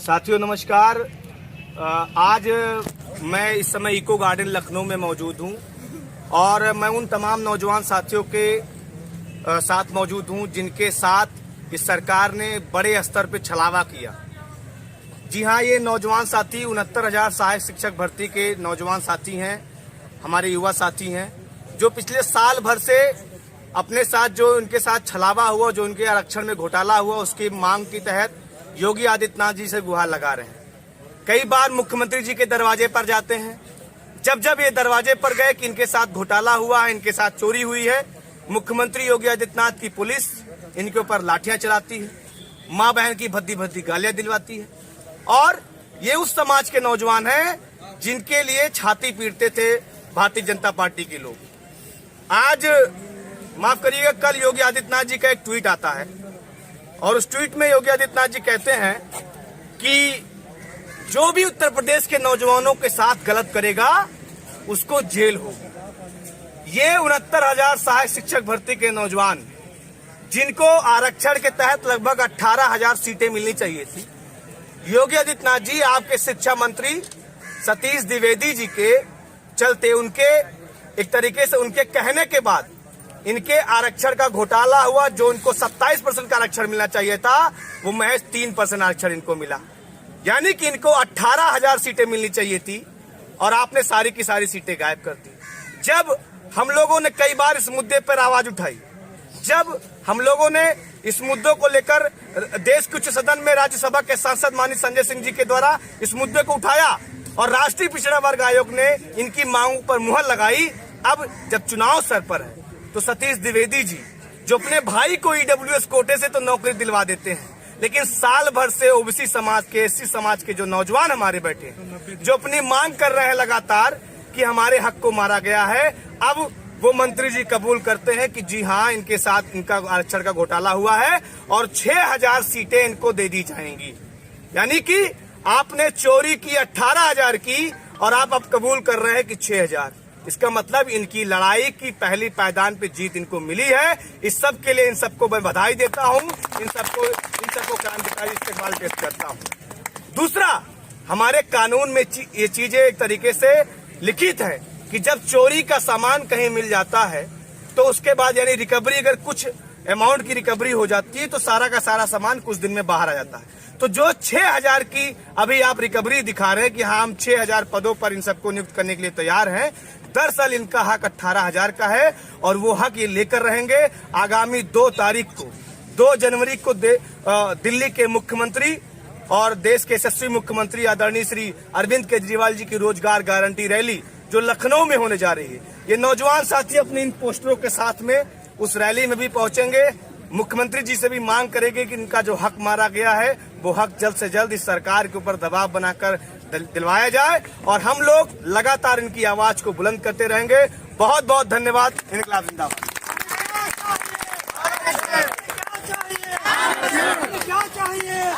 साथियों नमस्कार। आज मैं इस समय इको गार्डन लखनऊ में मौजूद हूं और मैं उन तमाम नौजवान साथियों के साथ मौजूद हूं जिनके साथ इस सरकार ने बड़े स्तर पर छलावा किया। जी हां, ये नौजवान साथी 69,000 सहायक शिक्षक भर्ती के नौजवान साथी हैं, हमारे युवा साथी हैं, जो पिछले साल भर से अपने साथ जो इनके साथ छलावा हुआ, जो इनके आरक्षण में घोटाला हुआ, उसकी मांग के तहत योगी आदित्यनाथ जी से गुहार लगा रहे हैं। कई बार मुख्यमंत्री जी के दरवाजे पर जाते हैं। जब जब ये दरवाजे पर गए कि इनके साथ घोटाला हुआ है, इनके साथ चोरी हुई है, मुख्यमंत्री योगी आदित्यनाथ की पुलिस इनके ऊपर लाठियां चलाती है, माँ बहन की भद्दी भद्दी गालियां दिलवाती है। और ये उस समाज के नौजवान हैं जिनके लिए छाती पीटते थे भारतीय जनता पार्टी के लोग। आज माफ करिएगा, कल योगी आदित्यनाथ जी का एक ट्वीट आता है और उस ट्वीट में योगी आदित्यनाथ जी कहते हैं कि जो भी उत्तर प्रदेश के नौजवानों के साथ गलत करेगा उसको जेल होगी। ये 69,000 सहायक शिक्षक भर्ती के नौजवान जिनको आरक्षण के तहत लगभग 18,000 सीटें मिलनी चाहिए थी, योगी आदित्यनाथ जी आपके शिक्षा मंत्री सतीश द्विवेदी जी के चलते, उनके एक तरीके से उनके कहने के बाद इनके आरक्षण का घोटाला हुआ। जो इनको 27% का आरक्षण मिलना चाहिए था, वो महज 3% आरक्षण इनको मिला। यानी कि इनको 18,000 सीटें मिलनी चाहिए थी और आपने सारी की सारी सीटें गायब कर दी। जब हम लोगों ने कई बार इस मुद्दे पर आवाज उठाई, जब हम लोगों ने इस मुद्दों को लेकर देश के उच्च सदन में राज्यसभा के सांसद माननीय संजय सिंह जी के द्वारा इस मुद्दे को उठाया और राष्ट्रीय पिछड़ा वर्ग आयोग ने इनकी मांगों पर मुहर लगाई। अब जब चुनाव सर पर है तो सतीश द्विवेदी जी, जो अपने भाई को ईडब्ल्यूएस कोटे से तो नौकरी दिलवा देते हैं, लेकिन साल भर से ओबीसी समाज के, एससी समाज के जो नौजवान हमारे बैठे हैं, जो अपनी मांग कर रहे हैं लगातार कि हमारे हक को मारा गया है, अब वो मंत्री जी कबूल करते हैं कि जी हाँ, इनके साथ इनका आरक्षण का घोटाला हुआ है और 6,000 सीटें इनको दे दी जाएंगी। यानी कि आपने चोरी की 18,000 की और आप अब कबूल कर रहे हैं कि 6,000। इसका मतलब इनकी लड़ाई की पहली पायदान पे जीत इनको मिली है। इस सब के लिए इन सबको मैं बधाई देता हूं, इन सबको क्रांतिकारी इस्तेमाल पेश करता हूं। दूसरा, हमारे कानून में ये चीजें एक तरीके से लिखित है कि जब चोरी का सामान कहीं मिल जाता है तो उसके बाद यानी रिकवरी, अगर कुछ अमाउंट की रिकवरी हो जाती है तो सारा का सारा सामान कुछ दिन में बाहर आ जाता है। तो जो 6,000 की अभी आप रिकवरी दिखा रहे हैं कि हाँ, हम 6,000 पदों पर इन सबको नियुक्त करने के लिए तैयार हैं, दरअसल इनका हक 18,000 का है और वो हक ये लेकर रहेंगे। आगामी 2 जनवरी को दिल्ली के मुख्यमंत्री और देश के यशस्वी मुख्यमंत्री आदरणीय श्री अरविंद केजरीवाल जी की रोजगार गारंटी रैली जो लखनऊ में होने जा रही है, ये नौजवान साथी अपने इन पोस्टरों के साथ में उस रैली में भी पहुंचेंगे। मुख्यमंत्री जी से भी मांग करेंगे कि इनका जो हक मारा गया है वो हक जल्द से जल्द इस सरकार के ऊपर दबाव बनाकर दिलवाया जाए और हम लोग लगातार इनकी आवाज को बुलंद करते रहेंगे। बहुत बहुत धन्यवाद। इनकलाब जिंदाबाद।